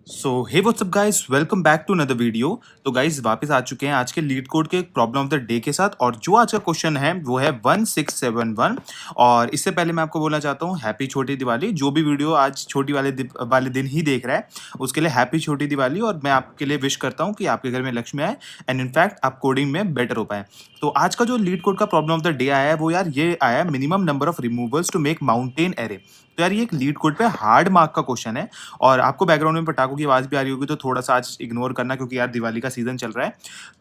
So hey what's up guys, welcome back to another video. तो guys वापस आ चुके हैं आज के लीड कोड के प्रॉब्लम ऑफ द डे के साथ। और जो आज का क्वेश्चन है वो है 1671। और इससे पहले मैं आपको बोलना चाहता हूँ हैप्पी छोटी दिवाली। जो भी वीडियो आज छोटी वाले दिन ही देख रहा है उसके लिए हैप्पी छोटी दिवाली। और मैं आपके लिए विश करता हूँ कि आपके घर में लक्ष्मी आए एंड इनफैक्ट आप कोडिंग में बेटर हो पाए। तो आज का जो लीड कोड का प्रॉब्लम ऑफ द डे आया है वो यार ये आया है, minimum number of removals to make mountain array. तो यार ये एक लीड कोड पे हार्ड मार्क का क्वेश्चन है। और आपको बैकग्राउंड में पटाखों की आवाज़ भी आ रही होगी तो थोड़ा सा आज इग्नोर करना, क्योंकि यार दिवाली का सीजन चल रहा है।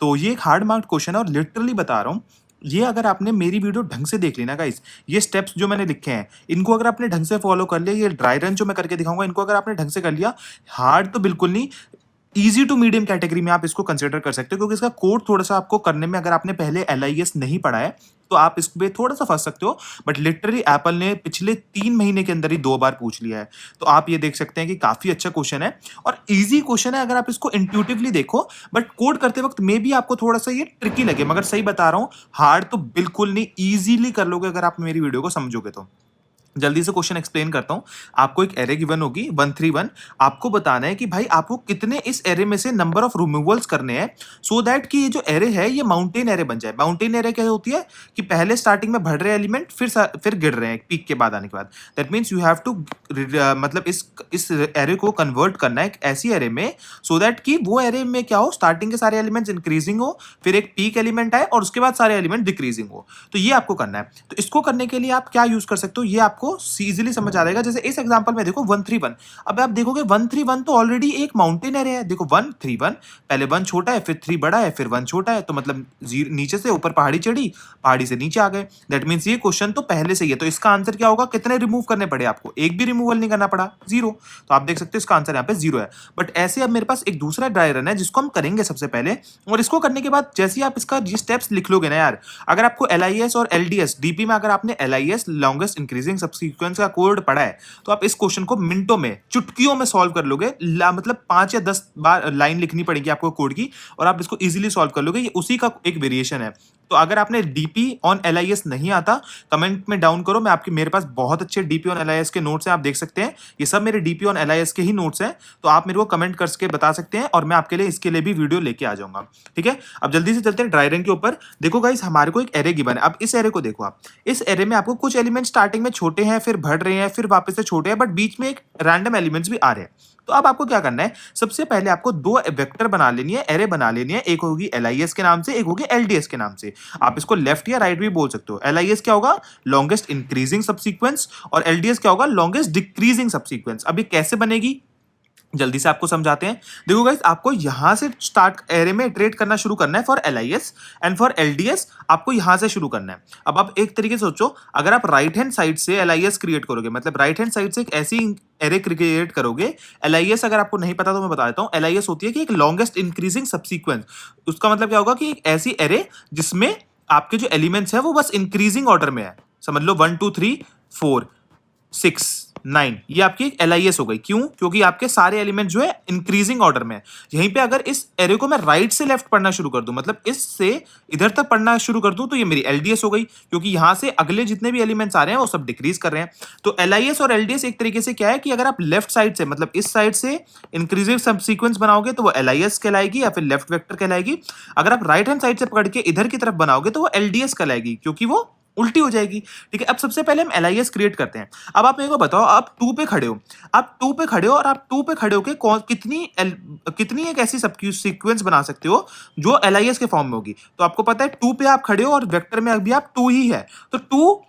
तो ये एक हार्ड मार्क्ड क्वेश्चन है और लिटरली बता रहा हूँ, ये अगर आपने मेरी वीडियो ढंग से देख ली ना गाइस, ये स्टेप्स जो मैंने लिखे हैं इनको अगर आपने ढंग से फॉलो कर लिया, ये ड्राई रन जो मैं करके दिखाऊंगा इनको अगर आपने ढंग से कर लिया, हार्ड तो बिल्कुल नहीं, ईजी टू मीडियम कैटेगरी में आप इसको कंसिडर कर सकते हो। क्योंकि इसका कोड थोड़ा सा आपको करने में, अगर आपने पहले LIS नहीं पढ़ा है तो आप इस पे थोड़ा सा फंस सकते हो। बट लिटरली एप्पल ने पिछले 3 महीने के अंदर ही 2 बार पूछ लिया है। तो आप ये देख सकते हैं कि काफी अच्छा क्वेश्चन है और इजी क्वेश्चन है अगर आप इसको इंट्यूटिवली देखो। बट कोड करते वक्त मे भी आपको थोड़ा सा ये ट्रिकी लगे, मगर सही बता रहा हूँ, हार्ड तो बिल्कुल नहीं, ईजिली कर लोगे अगर आप मेरी वीडियो को समझोगे तो। जल्दी से क्वेश्चन एक्सप्लेन करता हूं। आपको एक एरे गिवन होगी 131। आपको बताना है कि भाई आपको कितने इस एरे में से नंबर ऑफ रिमूवल्स करने हैं सो दैट कि ये जो एरे है ये माउंटेन एरे बन जाए। माउंटेन एरे क्या होती है कि पहले स्टार्टिंग में बढ़ रहे एलिमेंट फिर गिर रहे हैं पीक के बाद आने के बाद। That means you have to मतलब इस एरे को कन्वर्ट करना है एक ऐसी एरे में सो दैट कि वो एरे में क्या हो, स्टार्टिंग के सारे एलिमेंट्स इंक्रीजिंग हो, फिर एक पीक एलिमेंट आए और उसके बाद सारे एलिमेंट डिक्रीजिंग हो। तो ये आपको करना है। तो इसको करने के लिए आप क्या यूज कर सकते हो, ये आपको इजीली समझ आ जाएगा। जैसे इस एग्जांपल में देखो 131। अब आप देखोगे 131 तो ऑलरेडी एक माउंटेन एरे है। देखो 131, पहले 1 छोटा है, फिर 3 बड़ा है, फिर 1 छोटा है, तो मतलब नीचे से ऊपर पहाड़ी चढ़ी, पहाड़ी से नीचे आ गए। दैट मीन्स ये क्वेश्चन तो पहले से ही है। तो इसका आंसर क्या होगा, कितने रिमूव करने पड़े आपको, एक भी रिमूवल नहीं करना पड़ा, 0। तो आप देख सकते हो इसका आंसर यहाँ पे 0 है। बट ऐसे अब मेरे पास एक दूसरा ड्राई रन है जिसको हम करेंगे सबसे पहले। और इसको करने के बाद जैसे ही आप इसका ये स्टेप्स लिख लोगे ना यार, अगर आपको LIS और LDS डीपी में अगर आपने LIS लॉन्गेस्ट इंक्रीजिंग सबसीक्वेंस का कोड पढ़ा है तो आप इस क्वेश्चन को मिनटों में, चुटकियों में सॉल्व कर लोगे। मतलब 5 या 10 बार लाइन लिखनी पड़ेगी आपको कोड की और आप इसको इजीली सॉल्व कर लोगे। ये उसी का एक वेरिएशन है। तो अगर आपने DP ऑन LIS नहीं आता, कमेंट में डाउन करो। मैं आपके मेरे पास बहुत अच्छे DP ऑन LIS के नोट्स हैं, आप देख सकते हैं। ये सब मेरे DP ऑन LIS के ही नोट्स हैं। तो आप मेरे को कमेंट करके बता सकते हैं और मैं आपके लिए इसके लिए भी वीडियो लेके आ जाऊंगा। ठीक है, अब जल्दी से चलते हैं ड्राई रन के ऊपर। देखो गाइस, हमारे को एक एरे गिवन है। अब इस एरे को देखो आप, इस एरे में आपको कुछ एलिमेंट स्टार्टिंग में छोटे हैं, फिर बढ़ रहे हैं, फिर वापस से छोटे हैं, बट बीच में एक रैंडम एलिमेंट्स भी आ रहे हैं। तो अब आपको क्या करना है, सबसे पहले आपको 2 वेक्टर बना लेनी है, एरे बना लेनी है। एक होगी LIS के नाम से, एक होगी LDS के नाम से। आप इसको लेफ्ट या राइट भी बोल सकते हो। LIS क्या होगा, लॉन्गेस्ट इंक्रीजिंग सबसीक्वेंस, और LDS क्या होगा, लॉन्गेस्ट डिक्रीजिंग सबसीक्वेंस। अब ये कैसे बनेगी जल्दी से आपको समझाते हैं। देखो गाइस, आपको यहां से स्टार्ट एरे में इटरेट करना शुरू करना है for LIS and for LDS। आपको यहां से शुरू करना है। अब आप एक तरीके से सोचो, अगर आप राइट हैंड साइड से LIS क्रिएट करोगे, मतलब राइट हैंड साइड से एक ऐसी एरे क्रिएट करोगे। LIS अगर आपको नहीं पता तो मैं बता देता हूं। LIS होती है कि एक लॉन्गेस्ट इंक्रीजिंग सबसीक्वेंस। उसका मतलब क्या होगा कि एक ऐसी एरे जिसमें आपके जो एलिमेंट्स है वो बस इंक्रीजिंग ऑर्डर में है। समझ लो 1 2 3 4 6 9, ये आपकी एक LIS हो गई। क्यों, क्योंकि आपके सारे एलिमेंट जो है इंक्रीजिंग ऑर्डर में है। यहीं पे अगर इस एरे को मैं राइट से लेफ्ट पढ़ना शुरू कर दूं, मतलब इससे इधर तक पढ़ना शुरू कर दूं, तो ये मेरी LDS हो गई, क्योंकि यहां से अगले जितने भी एलिमेंट्स आ रहे हैं वो सब डिक्रीज कर रहे हैं। तो LIS और LDS एक तरीके से क्या है कि अगर आप लेफ्ट साइड से, मतलब इस साइड से इंक्रीजिंग सबसीक्वेंस बनाओगे तो वो LIS कहलाएगी या फिर लेफ्ट वेक्टर कहलाएगी। अगर आप राइट हैंड साइड से पकड़ के इधर की तरफ बनाओगे तो वो LDS कहलाएगी, क्योंकि वो उल्टी हो जाएगी। ठीक है, अब सबसे पहले हम LIS क्रिएट करते हैं। अब आप मेरे को बताओ, आप 2 पे खड़े हो, आप 2 पे खड़े हो और आप 2 पे खड़े होके कितनी एक ऐसी सब सीक्वेंस बना सकते हो जो LIS के फॉर्म में होगी। तो आपको पता है 2 पे आप खड़े हो और वेक्टर में अभी आप 2 ही है, तो 2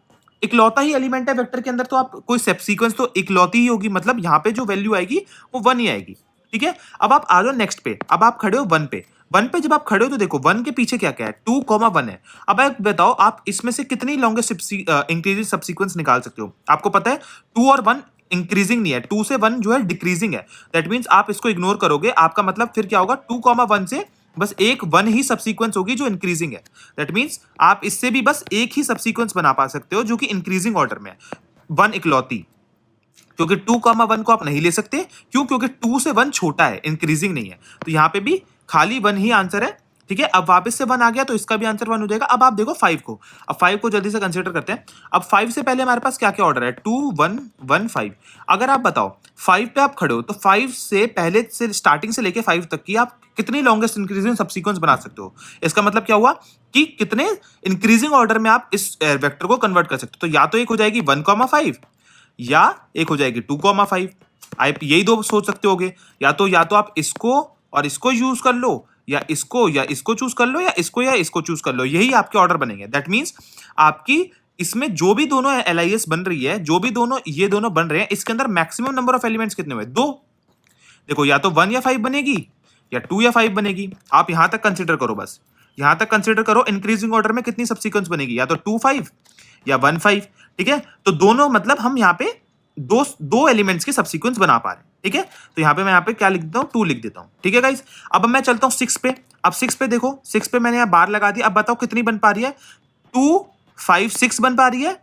इकलौता ही एलिमेंट है वेक्टर के अंदर, तो आप कोई सब सीक्वेंस तो इकलौती ही होगी, मतलब यहाँ पे जो वैल्यू आएगी वो 1 ही आएगी। ठीक है, अब आप आ जाओ नेक्स्ट पे। अब आप खड़े हो 1 पे। 1 पे जब आप खड़े हो तो देखो 1 के पीछे क्या क्या है, 2 1 है। अब आप बताओ, आप इसमें से कितनी लॉन्गेस्ट इंक्रीजिंग सबसीक्वेंस निकाल सकते हो। आपको पता है 2 और 1 इंक्रीजिंग नहीं है, 2 से 1 जो है डिक्रीजिंग है। दैट मीन्स आप इसको इग्नोर करोगे, आपका मतलब फिर क्या होगा, 2 1 से बस एक 1 ही सबसीक्वेंस होगी जो इंक्रीजिंग है। दैट मीन्स आप इससे भी बस एक ही सबसीक्वेंस बना पा सकते हो जो कि इंक्रीजिंग ऑर्डर में है, 1 इकलौती। क्योंकि 2 1 को आप नहीं ले सकते, क्यों, क्योंकि 2 से 1 छोटा है, इंक्रीजिंग नहीं है। तो यहां पे भी खाली 1 ही आंसर है। ठीक है, अब वापस से 1 आ गया तो इसका भी आंसर 1 हो जाएगा। अब आप देखो 5 को, अब 5 को जल्दी से कंसीडर करते हैं। अब 5 से पहले हमारे पास क्या क्या ऑर्डर है, 2 1 1 5। अगर आप बताओ 5 पे आप खड़े हो तो 5 से पहले से स्टार्टिंग से लेके 5 तक की आप कितनी लॉन्गेस्ट इंक्रीजिंग सबसीक्वेंस बना सकते हो। इसका मतलब क्या हुआ कि कितने इंक्रीजिंग ऑर्डर में आप इस वेक्टर को कन्वर्ट कर सकते हो। तो या तो एक हो जाएगी 1,5 या एक हो जाएगी 2,5। आप यही दो सोच सकते होगे, या तो आप इसको और इसको यूज कर लो, या इसको चूज कर लो, या इसको चूज कर लो। यही आपके ऑर्डर बनेंगे। दैट मीन्स आपकी इसमें जो भी दोनों LIS बन रही है, जो भी दोनों ये दोनों बन रहे हैं, इसके अंदर मैक्सिमम नंबर ऑफ एलिमेंट्स कितने हुए, 2। देखो या तो 1 या 5 बनेगी, या 2 या 5 बनेगी। आप यहां तक कंसिडर करो, बस यहां तक कंसिडर करो इंक्रीजिंग ऑर्डर में कितनी सबसीक्वेंस बनेगी, या तो 2 5 या 1 5। ठीक है, तो दोनों मतलब हम यहाँ पे दो एलिमेंट्स के सबसीक्वेंस बना पा रहे हैं। ठीक है, तो यहाँ पे मैं यहाँ पे क्या लिख देता हूँ, 2 लिख देता हूँ। ठीक है गाइस, अब मैं चलता हूँ 6 पे। अब 6 पे देखो, 6 पे मैंने यहाँ बार लगा दी। अब बताओ कितनी बन पा रही है, 2 5 6 बन पा रही है।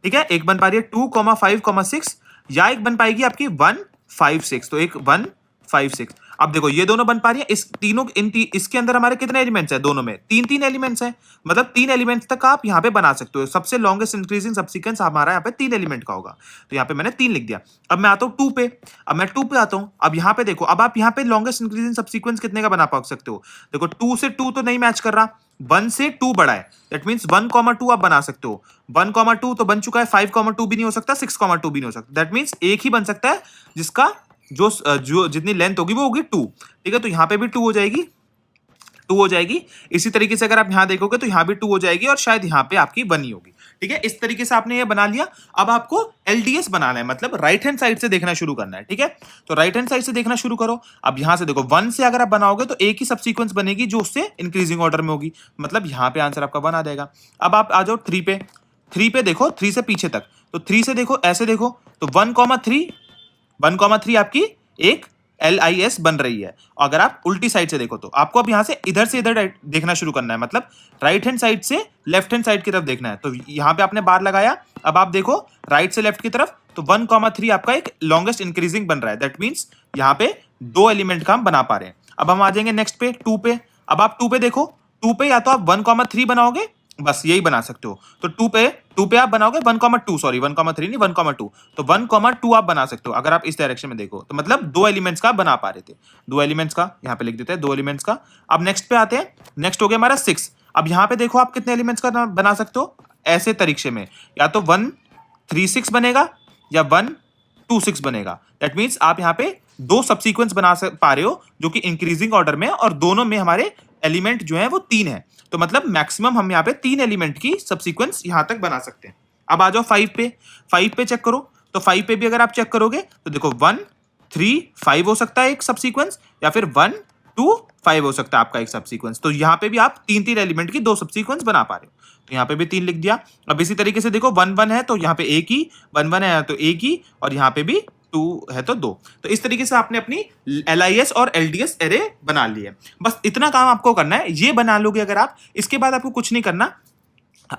ठीक है, एक बन पा रही है 2 5 6, या एक बन पाएगी आपकी 1 5 6। तो एक 1 5 6। अब देखो ये दोनों बन पा रही है। इस तीनों इसके अंदर हमारे कितने एलिमेंट्स हैं, दोनों में 3 एलिमेंट्स हैं। मतलब 3 एलिमेंट्स तक आप यहाँ पे बना सकते हो। सबसे लॉन्गेस्ट इंक्रीजिंग सबसीक्वेंस हमारा यहाँ पे 3 एलिमेंट का होगा। तो यहाँ पे मैंने 3 लिख दिया। अब मैं आता हूँ 2 पे। अब मैं 2 पे आता हूँ। अब यहाँ पे देखो, अब आप यहाँ पे लॉन्गेस्ट इंक्रीजिंग सबसीक्वेंस कितने का बना पा सकते हो। देखो 2 से 2 तो नहीं मैच कर रहा, 1 से 2 बड़ा है। दैट मीन्स 1,2 आप बना सकते हो। 1,2 तो बन चुका है, 5,2 भी नहीं हो सकता, 6,2 भी नहीं हो सकता। दैट मीन्स एक ही बन सकता है जिसका जो जितनी लेंथ होगी वो होगी 2। ठीक है, तो यहां पे भी 2 हो जाएगी, 2 हो जाएगी। इसी तरीके से अगर आप यहां देखोगे तो यहां भी 2 हो जाएगी, और शायद यहां पे आपकी 1 ही होगी। ठीक है, इस तरीके से आपने ये बना लिया। अब आपको LDS बनाना है, मतलब राइट हैंड साइड से देखना शुरू करना है। ठीक है, तो राइट हैंड साइड से देखना शुरू करो। अब यहां से देखो 1 से अगर आप बनाओगे तो एक ही सबसीक्वेंस बनेगी जो उससे इंक्रीजिंग ऑर्डर में होगी। मतलब यहां पे आंसर आपका 1 आ जाएगा। अब आप आ जाओ 3 पे। 3 पे देखो, 3 से पीछे तक। तो 3 से देखो, ऐसे देखो तो 1,3 आपकी एक LIS बन रही है। अगर आप उल्टी साइड से देखो तो आपको अब यहां से इधर देखना शुरू करना है, मतलब राइट हैंड साइड से लेफ्ट हैंड साइड की तरफ देखना है। तो यहां पे आपने बार लगाया। अब आप देखो राइट से लेफ्ट की तरफ, तो 1,3 आपका एक लॉन्गेस्ट इंक्रीजिंग बन रहा है। दैट मीन्स यहां पे 2 एलिमेंट का हम बना पा रहे हैं। अब हम आ जाएंगे नेक्स्ट पे, 2 पे। अब आप 2 पे देखो, 2 पे या तो आप 1,3 बनाओगे, बस यही बना सकते हो। तो 2 पे आप बनाओगे 1,2, सॉरी 1,3 नहीं 1,2। तो 1,2 आप बना सकते हो अगर आप इस डायरेक्शन में देखो तो। मतलब 2 एलिमेंट्स का बना पा रहे थे, 2 एलिमेंट्स का यहां पे लिख देते हैं, 2 एलिमेंट्स का। अब नेक्स्ट पे आते हैं। नेक्स्ट हो गया हमारा 6। अब यहां पे देखो आप कितने एलिमेंट्स का बना सकते हो ऐसे तरीके में, या तो 1,3 6 बनेगा या 1,2 6 बनेगा। दैट मीन्स आप यहां पे 2 सबसीक्वेंस बना पा रहे हो जो कि इंक्रीजिंग ऑर्डर में, और दोनों में हमारे एलिमेंट जो है वो 3 है। तो मतलब मैक्सिमम हम यहाँ पे 3 एलिमेंट की सबसीक्वेंस यहां तक बना सकते हैं। अब आ जाओ 5 पे। 5 पे चेक करो, तो 5 पे भी अगर आप चेक करोगे तो देखो 1 3 5 हो सकता है एक सबसीक्वेंस, या फिर 1 2 5 हो सकता है आपका एक सबसीक्वेंस। तो यहाँ पे भी आप 3 एलिमेंट की 2 सबसीक्वेंस बना पा रहे हो। तो यहाँ पे भी 3 लिख दिया। अब इसी तरीके से देखो 1 1 है तो यहाँ पे एक ही, 1 1 है तो एक ही, और यहाँ पे भी 2 है तो 2। तो इस तरीके से आपने अपनी LIS और LDS एरे बना ली है। बस इतना काम आपको करना है, ये बना लोगे अगर आप, इसके बाद आपको कुछ नहीं करना।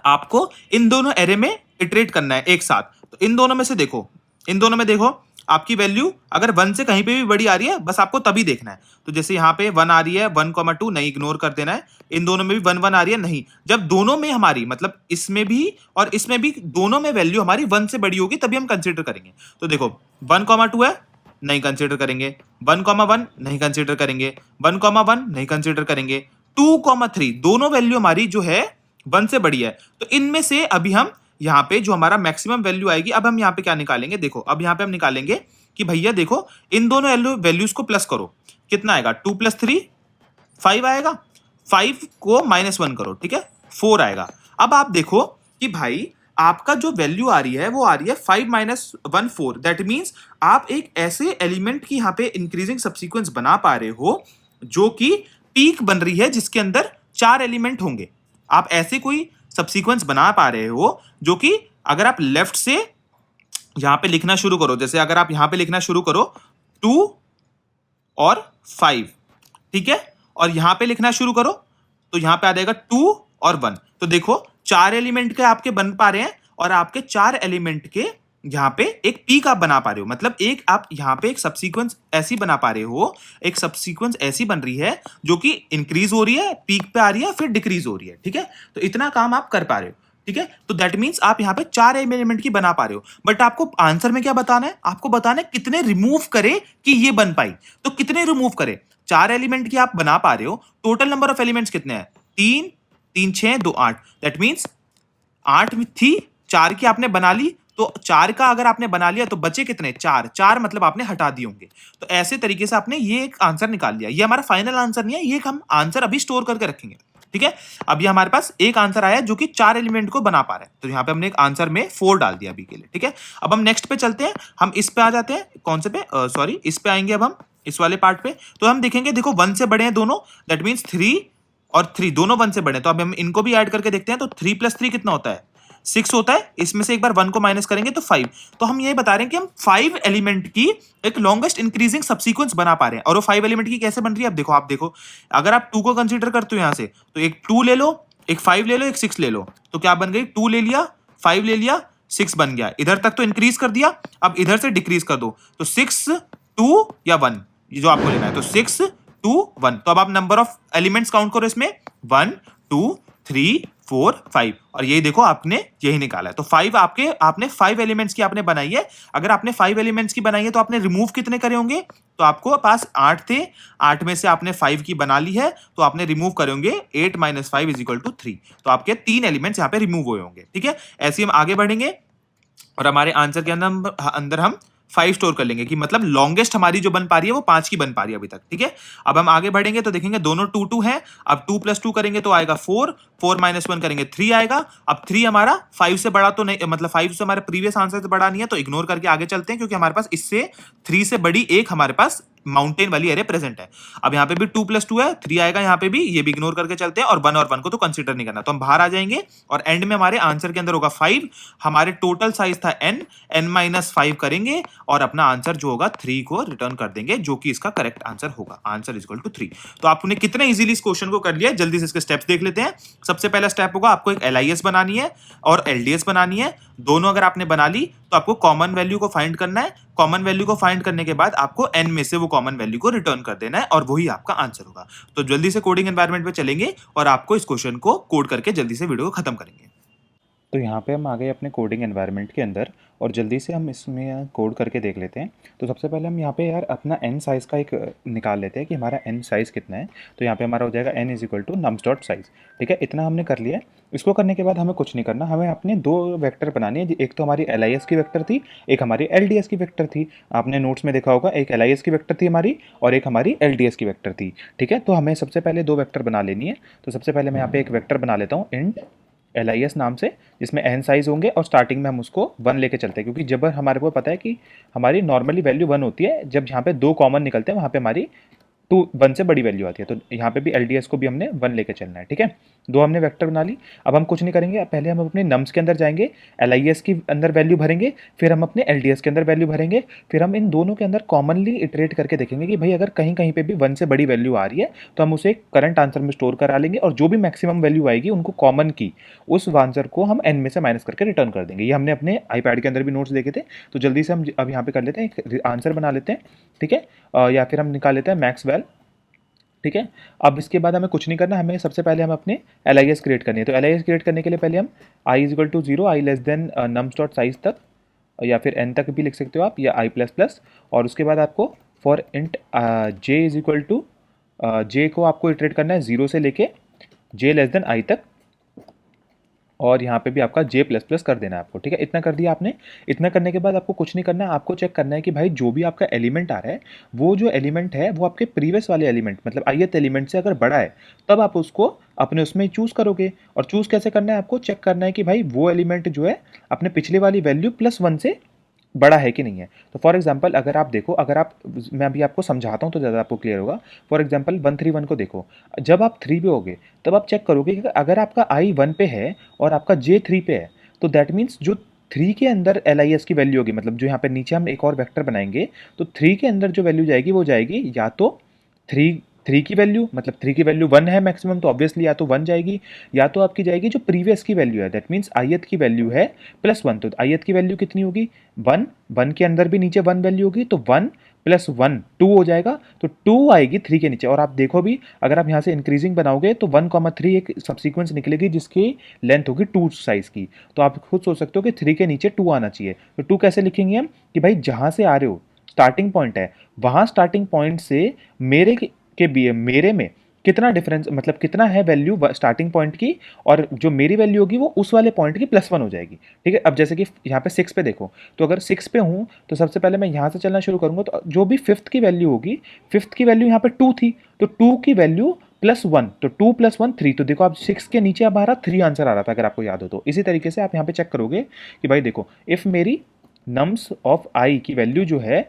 आपको इन दोनों एरे में इटरेट करना है एक साथ। तो इन दोनों में से देखो, इन दोनों में देखो आपकी वैल्यू अगर 1 से कहीं पे भी बड़ी आ रही है, बस आपको तभी देखना है। तो जैसे यहाँ पे 1 आ रही है, 1,2 नहीं, इग्नोर कर देना है। इन दोनों में भी 1 1 आ रही है, नहीं। जब दोनों में हमारी, मतलब इसमें भी और इसमें भी दोनों में वैल्यू हमारी 1 से बड़ी होगी तभी हम कंसिडर करेंगे। तो देखो 1,2 है, नहीं कंसिडर करेंगे। 1,1 नहीं कंसिडर करेंगे। 1,1 नहीं कंसिडर करेंगे। 2,3 दोनों वैल्यू हमारी जो है 1 से बड़ी है। तो इनमें से अभी हम यहाँ पे जो हमारा मैक्सिमम वैल्यू आएगी, अब हम यहाँ पे क्या निकालेंगे, देखो अब यहाँ पे हम निकालेंगे कि भैया देखो इन दोनों वैल्यूज को प्लस करो, कितना आएगा, 2 + 3 5 आएगा। 5 को -1 करो, ठीक है, 4 आएगा। अब आप देखो कि भाई आपका जो वैल्यू आ रही है वो आ रही है 5 - 1 4। दैट मीन्स आप एक ऐसे एलिमेंट की यहाँ पे इंक्रीजिंग सबसीक्वेंस बना पा रहे हो जो कि पीक बन रही है, जिसके अंदर 4 एलिमेंट होंगे। आप ऐसे कोई सबसीक्वेंस बना पा रहे हो जो कि अगर आप लेफ्ट से यहां पे लिखना शुरू करो, जैसे अगर आप यहां पे लिखना शुरू करो 2 और 5, ठीक है, और यहां पे लिखना शुरू करो तो यहां पे आ जाएगा 2 और 1। तो देखो 4 एलिमेंट के आपके बन पा रहे हैं, और आपके 4 एलिमेंट के यहाँ पे एक पीक आप बना पा रहे हो, मतलब एक आप यहाँ पे एक सबसीक्वेंस ऐसी बना पा रहे हो, एक सबसीक्वेंस ऐसी बन रही है जो कि इंक्रीज हो रही है, पीक पे आ रही है, फिर डिक्रीज हो रही है, ठीक है। तो इतना काम आप कर पा रहे हो, ठीक है। तो दैट मीन्स आप यहाँ पे 4 एलिमेंट की बना पा रहे हो, बट आपको आंसर में क्या बताना है, आपको बताना है कितने रिमूव करे कि ये बन पाई। तो कितने रिमूव करे, 4 एलिमेंट की आप बना पा रहे हो, टोटल नंबर ऑफ एलिमेंट्स कितने हैं, 3, 3 6 2 8, दैट मीन्स 8 थी, 4 की आपने बना ली, तो 4 का अगर आपने बना लिया तो बचे कितने, 4, 4 मतलब आपने हटा दिए होंगे। तो ऐसे तरीके से आपने ये एक आंसर निकाल लिया। ये हमारा फाइनल आंसर नहीं है, ये एक हम आंसर अभी स्टोर करके रखेंगे, ठीक है। अभी हमारे पास एक आंसर आया जो कि 4 एलिमेंट को बना पा रहा है, तो यहाँ पे हमने एक आंसर में 4 डाल दिया अभी के लिए, ठीक है। अब हम नेक्स्ट पे चलते हैं, हम इस पे आ जाते हैं, कौन से पे, सॉरी इस पे आएंगे अब हम, इस वाले पार्ट पे। तो हम देखेंगे, देखो 1 से बड़े हैं दोनों, दैट मीन्स 3 और 3 दोनों 1 से बड़े हैं, तो अब हम इनको भी ऐड करके देखते हैं। तो 3 + 3 कितना होता है, 6 होता है। इसमें से एक बार 1 को माइनस करेंगे तो 5। तो हम ये बता रहे हैं कि हम 5 एलिमेंट की एक लॉन्गेस्ट इंक्रीजिंग सबसीक्वेंस बना पा रहे हैं। और वो 5 एलिमेंट की कैसे बन रही है, अब देखो, आप देखो, अगर आप 2 को कंसीडर करते हो यहां से, तो एक 2 ले लो, एक 5 ले लो, एक 6 ले लो, तो क्या बन गई, 2 ले लिया, 5 ले लिया, 6 बन गया। इधर तक तो इंक्रीज कर दिया, अब इधर से डिक्रीज कर दो, तो 6 2 या 1, ये जो आपको लेना है। तो 6 2 1, तो अब आप नंबर ऑफ एलिमेंट्स काउंट करो इसमें, 1 2 3 4 5, और यही देखो आपने यही निकाला है। तो 5 आपने 5 एलिमेंट्स की आपने बनाई है। अगर आपने 5 एलिमेंट्स की बनाई है तो आपने रिमूव कितने करे होंगे, तो आपको पास 8 थे, 8 में से आपने 5 की बना ली है, तो आपने रिमूव करे होंगे 8 - 5 = 3। तो आपके 3 एलिमेंट्स यहाँ पे रिमूव हुए होंगे, ठीक है। ऐसे हम आगे बढ़ेंगे और हमारे आंसर के अंदर हम 5 स्टोर कर लेंगे, कि मतलब लॉन्गेस्ट हमारी जो बन पा रही है वो 5 की बन पा रही है अभी तक, ठीक है। अब हम आगे बढ़ेंगे तो देखेंगे दोनों 2 2 है। अब 2 + 2 करेंगे तो आएगा 4, 4 - 1 करेंगे 3 आएगा। अब 3 हमारा 5 से बड़ा तो नहीं, मतलब 5 से हमारे प्रीवियस आंसर से बड़ा नहीं है, तो इग्नोर करके आगे चलते हैं, क्योंकि हमारे पास इससे 3 से बड़ी एक हमारे पास माउंटेन वाली एरे प्रेजेंट है। अब यहाँ पे भी 2 + 2 है, 3 आएगा यहाँ पे भी, ये भी इग्नोर करके चलते हैं, और 1 को तो कंसीडर नहीं करना, तो हम बाहर आ जाएंगे और एंड में हमारे आंसर के अंदर होगा 5। हमारे टोटल साइज था n - 5 करेंगे और अपना आंसर जो होगा 3 को रिटर्न कर देंगे, जो कि इसका करेक्ट आंसर होगा, आंसर = 3। तो आपने कितने इजीली इस क्वेश्चन को कर लिया, जल्दी से इसके स्टेप्स देख लेते हैं। सबसे पहला स्टेप होगा, आपको एक LIS बनानी है और LDS बनानी है। दोनों अगर आपने बना ली तो आपको कॉमन वैल्यू को फाइंड करना है। कॉमन वैल्यू को फाइंड करने के बाद आपको n में से वो कॉमन वैल्यू को रिटर्न कर देना है, और वही आपका आंसर होगा। तो जल्दी से कोडिंग एनवायरनमेंट पे चलेंगे और आपको इस क्वेश्चन को कोड करके जल्दी से वीडियो को खत्म करेंगे। तो यहाँ पे हम आ गए अपने कोडिंग एनवायरनमेंट के अंदर और जल्दी से हम इसमें कोड करके देख लेते हैं। तो सबसे पहले हम यहाँ पे यार अपना n साइज़ का एक निकाल लेते हैं कि हमारा n साइज़ कितना है। तो यहाँ पे हमारा हो जाएगा n = nums.size, ठीक है। इतना हमने कर लिया है। इसको करने के बाद हमें कुछ नहीं करना, हमें अपने 2 वेक्टर बनानी है। एक तो हमारी LIS की वेक्टर थी, एक हमारी LDS की वेक्टर थी। आपने नोट्स में देखा होगा, एक LIS की वेक्टर थी हमारी और एक हमारी LDS की वेक्टर थी, ठीक है। तो हमें सबसे पहले 2 वेक्टर बना लेनी है। तो सबसे पहले मैं यहाँ पे एक वेक्टर बना लेता हूँ इंट LIS नाम से, जिसमें n साइज़ होंगे और स्टार्टिंग में हम उसको 1 लेके चलते हैं, क्योंकि जब हमारे को पता है कि हमारी नॉर्मली वैल्यू 1 होती है, जब यहाँ पे 2 कॉमन निकलते हैं वहाँ पे हमारी 1 से बड़ी वैल्यू आती है। तो यहाँ पे भी LDS को भी हमने 1 लेके चलना है, ठीक है। 2 हमने वेक्टर बना ली। अब हम कुछ नहीं करेंगे, पहले हम अपने नम्स के अंदर जाएंगे, LIS की अंदर वैल्यू भरेंगे, फिर हम अपने LDS के अंदर वैल्यू भरेंगे, फिर हम इन दोनों के अंदर कॉमनली इटरेट करके देखेंगे कि भाई अगर कहीं कहीं पे भी 1 से बड़ी वैल्यू आ रही है तो हम उसे करंट आंसर में स्टोर करा लेंगे, और जो भी मैक्सिमम वैल्यू आएगी उनको कॉमन की उस आंसर को हम n में से माइनस करके रिटर्न कर देंगे। ये हमने अपने iPad के अंदर भी नोट्स देखे थे। तो जल्दी से हम अब यहाँ पे कर लेते हैं, एक आंसर बना लेते हैं, ठीक है। या फिर हम निकाल लेते हैं मैक्स वैल, ठीक है। अब इसके बाद हमें कुछ नहीं करना, हमें सबसे पहले हम अपने LIS क्रिएट करनी है। तो LIS क्रिएट करने के लिए पहले हम i = 0, i < nums.size तक, या फिर n तक भी लिख सकते हो आप, या i++। और उसके बाद आपको फॉर इंट j = j को आपको इटरेट करना है 0 से लेके j i तक, और यहाँ पे भी आपका j++ कर देना है आपको, ठीक है। इतना कर दिया आपने। इतना करने के बाद आपको कुछ नहीं करना है, आपको चेक करना है कि भाई जो भी आपका एलिमेंट आ रहा है, वो जो एलिमेंट है वो आपके प्रीवियस वाले एलिमेंट मतलब ith एलिमेंट से अगर बड़ा है, तब आप उसको अपने उसमें चूज़ करोगे। और चूज़ कैसे करना है, आपको चेक करना है कि भाई वो एलिमेंट जो है अपने पिछले वाली वैल्यू +1 से बड़ा है कि नहीं है। तो फॉर एग्जांपल अगर आप देखो, अगर आप, मैं अभी आपको समझाता हूँ तो ज़्यादा आपको क्लियर होगा। फॉर एग्जांपल 131 को देखो, जब आप 3 पे होगे तब आप चेक करोगे कि अगर आपका i 1 पे है और आपका j 3 पे है, तो दैट मीन्स जो 3 के अंदर LIS की वैल्यू होगी, मतलब जो यहाँ पे नीचे हम एक और वेक्टर बनाएंगे, तो 3 के अंदर जो वैल्यू जाएगी वो जाएगी या तो 3 3 की वैल्यू, मतलब 3 की वैल्यू 1 है मैक्सिमम, तो ऑब्वियसली या तो 1 जाएगी या तो आपकी जाएगी जो प्रीवियस की वैल्यू है, दैट मीन्स ith की वैल्यू है +1, तो ith की वैल्यू कितनी होगी 1, 1 के अंदर भी नीचे 1 वैल्यू होगी, तो 1 + 1 2 हो जाएगा, तो 2 आएगी 3 के नीचे। और आप देखो भी अगर आप यहाँ से इंक्रीजिंग बनाओगे तो 1,3 एक सबसीक्वेंस निकलेगी जिसकी लेंथ होगी 2 साइज की, तो आप खुद सोच सकते हो कि 3 के नीचे 2 आना चाहिए। तो 2 कैसे लिखेंगे हम कि भाई जहाँ से आ रहे हो स्टार्टिंग पॉइंट है, वहाँ स्टार्टिंग पॉइंट से मेरे के बी मेरे में कितना डिफरेंस, मतलब कितना है वैल्यू स्टार्टिंग पॉइंट की, और जो मेरी वैल्यू होगी वो उस वाले पॉइंट की +1 हो जाएगी। ठीक है, अब जैसे कि यहाँ पे 6 पे देखो, तो अगर 6 पे हूँ तो सबसे पहले मैं यहाँ से चलना शुरू करूँगा, तो जो भी फिफ्थ की वैल्यू होगी, फिफ्थ की वैल्यू यहाँ पे 2 थी, तो 2 की वैल्यू +1, तो 2 + 1 3, तो देखो आप 6 के नीचे अब हमारा 3 आंसर आ रहा था, अगर आपको याद हो तो। इसी तरीके से आप यहाँ पे चेक करोगे कि भाई देखो, इफ़ मेरी नम्स ऑफ आई की वैल्यू जो है,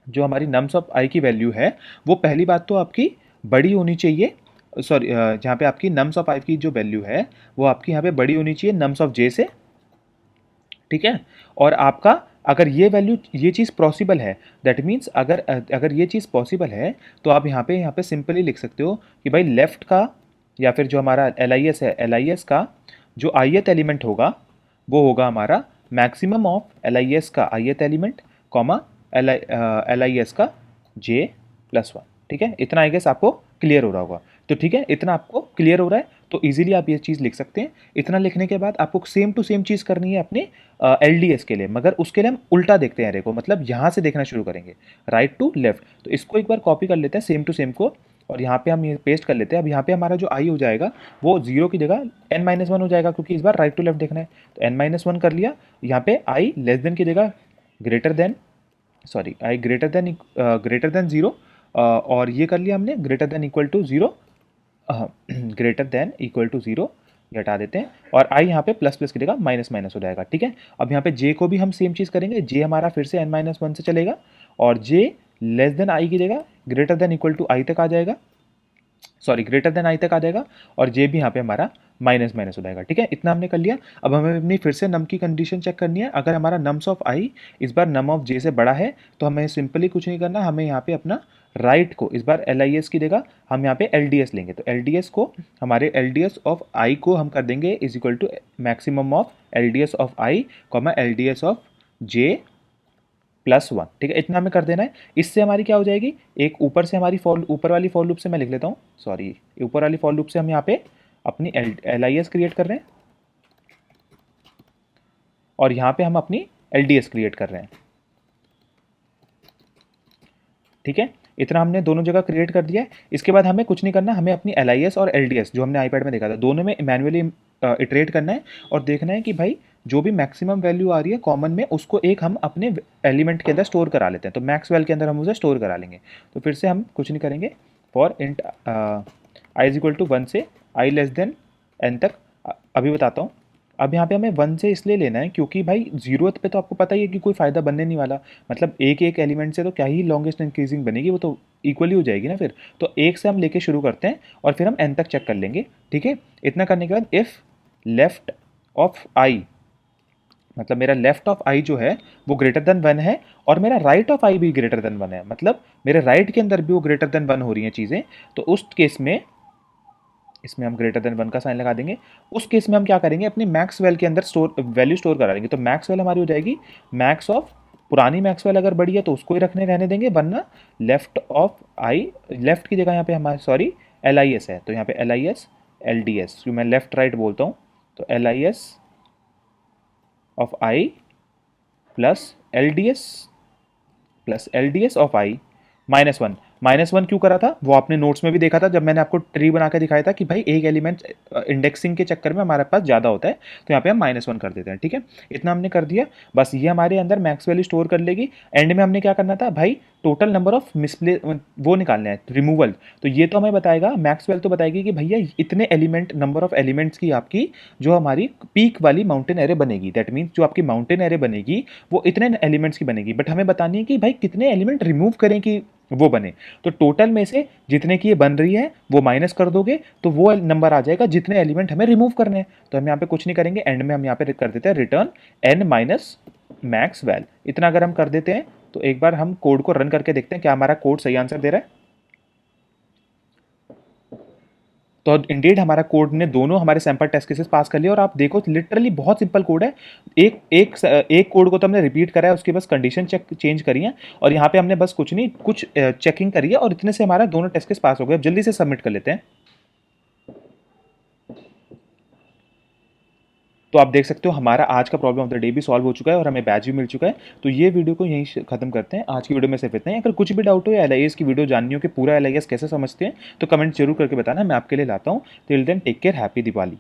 जो हमारी नम्स ऑफ आई की वैल्यू है, वो पहली बात तो आपकी बड़ी होनी चाहिए, सॉरी जहाँ पे आपकी नम्स ऑफ आई की जो वैल्यू है वो आपकी यहाँ पे बड़ी होनी चाहिए नम्स ऑफ जे से। ठीक है, और आपका अगर ये वैल्यू, ये चीज़ पॉसिबल है, दैट मीन्स अगर अगर ये चीज़ पॉसिबल है, तो आप यहाँ पे सिंपली लिख सकते हो कि भाई लेफ्ट का, या फिर जो हमारा एल आई एस है, एल आई एस का जो ith एलिमेंट होगा वो होगा हमारा maximum of L I S का ith element, comma L I S का j+1। ठीक है, इतना आई गेस आपको क्लियर हो रहा होगा। तो ठीक है, इतना आपको क्लियर हो रहा है तो इजीली आप ये चीज़ लिख सकते हैं। इतना लिखने के बाद आपको सेम टू सेम चीज़ करनी है अपने एल डी एस के लिए, मगर उसके लिए हम उल्टा देखते हैं अरे को, मतलब यहाँ से देखना शुरू करेंगे राइट टू लेफ्ट। तो इसको एक बार कॉपी कर लेते हैं सेम टू सेम को, और यहाँ पे हम ये पेस्ट कर लेते हैं। अब यहाँ पे हमारा जो आई हो जाएगा वो 0 की जगह n-1 हो जाएगा, क्योंकि इस बार राइट टू लेफ्ट देखना है, तो n-1 कर लिया। यहाँ पे आई लेस देन की जगह greater than, sorry I greater than 0, और ये कर लिया हमने greater than equal to 0, greater than equal to 0 ये हटा देते हैं, और आई यहाँ पे प्लस प्लस की जगह माइनस माइनस हो जाएगा। ठीक है, अब यहाँ पे जे को भी हम सेम चीज़ करेंगे, जे हमारा फिर से n-1 से चलेगा, और जे लेस देन आई की जगह ग्रेटर देन इक्वल टू आई तक आ जाएगा, सॉरी ग्रेटर देन आई तक आ जाएगा, और जे भी यहाँ पे हमारा माइनस माइनस हो जाएगा। ठीक है, इतना हमने कर लिया। अब हमें अपनी फिर से नम की कंडीशन चेक करनी है। अगर हमारा नम्स ऑफ आई इस बार नम ऑफ जे से बड़ा है तो हमें सिंपली कुछ नहीं करना, हमें यहाँ पे अपना राइट को इस बार एल आई एस की जगह हम यहाँ पे एल डी एस लेंगे, तो एल डी एस को, हमारे L D S of I को हम कर देंगे is equal to maximum of L D S of I comma L D S of जे+1। ठीक है, इतना हमें कर देना है। इससे हमारी क्या हो जाएगी, एक ऊपर से हमारी ऊपर वाली फॉर लूप से मैं लिख लेता हूँ, सॉरी ऊपर वाली फॉर लूप से हम यहाँ पे अपनी एल आई एस क्रिएट कर रहे हैं, और यहाँ पे हम अपनी एल डी एस क्रिएट कर रहे हैं। ठीक है, इतना हमने दोनों जगह क्रिएट कर दिया है। इसके बाद हमें कुछ नहीं करना, हमें अपनी एल आई एस और एल डी एस जो हमने आईपैड में देखा था दोनों में मैनुअली इटरेट करना है, और देखना है कि भाई जो भी मैक्सिमम वैल्यू आ रही है कॉमन में उसको एक हम अपने एलिमेंट के अंदर स्टोर करा लेते हैं, तो मैक्स वैल के अंदर हम उसे स्टोर करा लेंगे। तो फिर से हम कुछ नहीं करेंगे, for int i is equal to 1 से आई लेस देन एन तक। अभी बताता हूँ। अब यहाँ पे हमें 1 से इसलिए लेना है क्योंकि भाई ज़ीरोथ पे तो आपको पता ही है कि कोई फ़ायदा बनने नहीं वाला, मतलब एक एक एलिमेंट से तो क्या ही लॉन्गेस्ट इंक्रीजिंग बनेगी, वो तो इक्वली हो जाएगी ना फिर। तो 1 से हम लेके शुरू करते हैं और फिर हम n तक चेक कर लेंगे। ठीक है, इतना करने के बाद इफ़ लेफ्ट ऑफ आई, मतलब मेरा लेफ्ट ऑफ आई जो है वो ग्रेटर देन 1 है, और मेरा राइट ऑफ आई भी ग्रेटर देन 1 है, मतलब मेरे राइट के अंदर भी वो ग्रेटर देन 1 हो रही हैं चीज़ें, तो उस केस में इसमें हम ग्रेटर देन 1 का साइन लगा देंगे। उस केस में हम क्या करेंगे, अपनी मैक्स वेल के अंदर वैल्यू स्टोर करा लेंगे। तो मैक्स वेल हमारी हो जाएगी मैक्स ऑफ, पुरानी मैक्स वेल अगर बड़ी है तो उसको ही रहने देंगे, वरना लेफ्ट ऑफ आई, लेफ्ट की जगह यहाँ पे हमारे सॉरी एल आई एस है, तो यहाँ पे L I S L D S, जो मैं लेफ्ट राइट बोलता हूँ, तो L I S of I plus L D S of I -1। -1 क्यों करा था वो आपने नोट्स में भी देखा था जब मैंने आपको ट्री बना के दिखाया था कि भाई एक एलिमेंट इंडेक्सिंग के चक्कर में हमारे पास ज़्यादा होता है, तो यहाँ पे हम -1 कर देते हैं। ठीक है, इतना हमने कर दिया, बस ये हमारे अंदर मैक्स वैल्यू स्टोर कर लेगी। एंड में हमने क्या करना था भाई, टोटल नंबर ऑफ मिसप्ले वो निकालना है, रिमूवल। तो ये तो हमें बताएगा, मैक्स वैल्यू तो बताएगी कि भैया इतने एलिमेंट, नंबर ऑफ एलिमेंट्स की आपकी जो हमारी पीक वाली माउंटेन एरे बनेगी, दैट मीन्स जो आपकी माउंटेन एरे बनेगी वो इतने एलिमेंट्स की बनेगी, बट हमें बतानी है कि भाई कितने एलिमेंट रिमूव करें कि वो बने। तो टोटल में से जितने की ये बन रही है वो माइनस कर दोगे तो वो नंबर आ जाएगा जितने एलिमेंट हमें रिमूव करने हैं। तो हम यहाँ पे कुछ नहीं करेंगे, एंड में हम यहाँ पे कर देते हैं return n minus max val. इतना अगर हम कर देते हैं तो एक बार हम कोड को रन करके देखते हैं क्या हमारा कोड सही आंसर दे रहा है। तो इंडीड हमारा कोड ने दोनों हमारे सैंपल टेस्ट केसेस पास कर लिए और आप देखो लिटरली बहुत सिंपल कोड है। एक कोड को तो हमने रिपीट करा है, उसके बस कंडीशन चेंज करी है और यहाँ पे हमने बस कुछ नहीं, कुछ चेकिंग करी है और इतने से हमारा दोनों टेस्ट केस पास हो गए। अब जल्दी से सबमिट कर लेते हैं। तो आप देख सकते हो हमारा आज का प्रॉब्लम ऑफ द डे भी सॉल्व हो चुका है और हमें बैच भी मिल चुका है। तो ये वीडियो को यहीं खत्म करते हैं। आज की वीडियो में सिर्फ इतना ही। अगर कुछ भी डाउट हो या एलआईएस की वीडियो जाननी हो कि पूरा एलआईएस कैसे समझते हैं तो कमेंट जरूर करके बताना, मैं आपके लिए लाता हूँ। Till then take care, happy Diwali.